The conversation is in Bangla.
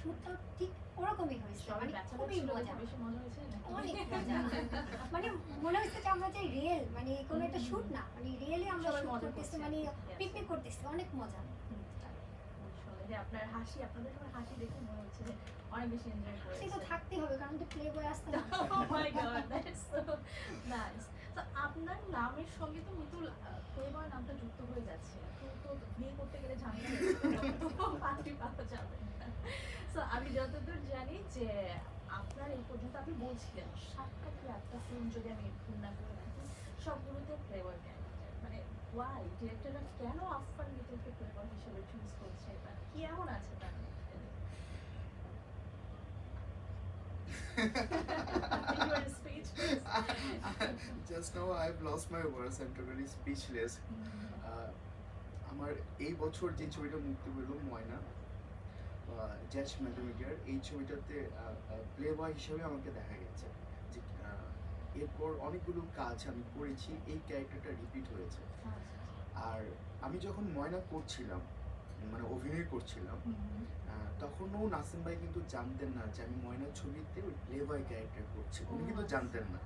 শুটটাও ঠিক ওরকমই হয়েছে, মানে খুবই মজা, বেশি মজা হয়েছে অনেক মজা। মানে মনে হচ্ছে যে আমরা যে রিয়েল মানে কোনো একটা শুট না, মানে রিয়েলি আমরা সবাই শুট মজা করতেছি, করছে। মানে Yes. পিকনিক করতেছি, অনেক মজা। আসলে যে আপনার হাসি, আপনাদের সবার হাসি দেখে মনে হচ্ছে যে অনেক বেশি এনজয় সে তো করেছেন। থাকতেই হবে, কারণ তো প্লে বয় আসতে না। Oh my God, that's so nice. তো আপনার নামের সঙ্গে তো মিতুল প্লেবয় নামটা যুক্ত হয়ে যাচ্ছে। তো বিয়ে করতে গেলে ঝামেলা হয়ে যাবে, তখন পাত্রী পাওয়া যাবে না। So আমি যতদূর জানি যে আপনার এই পর্যন্ত আপনি বলছিলেন ৭টা কি ৮টা ফিল্ম যদি আমি ভুল না করে থাকি, সবগুলোতে প্লেবয় ক্যারেক্টার। মানে ওয়াই ডিরেক্টররা কেন আফফান মিতুলকে প্লেবয় হিসেবে চুজ করছে, বা কি এমন আছে তার মধ্যে? You are speechless. Just now I've lost my words. I'm totally speechless. আমার এই বছর যে ছবিটা মুক্তি পেল ময়না, জাজ ম্যাথমেটিয়ার, এই ছবিটাতে প্লে বয় হিসেবে আমাকে দেখা গেছে যে এরপর অনেকগুলো কাজ আমি করেছি, এই ক্যারেক্টারটা রিপিট হয়েছে। আর আমি যখন ময়না করছিলাম, মানে অভিনয় করছিলাম, তখনও নাসিম ভাই কিন্তু জানতেন না যে আমি ময়নার ছবিতে ওই প্লে বয় ক্যারেক্টার করছি, উনি কিন্তু জানতেন না।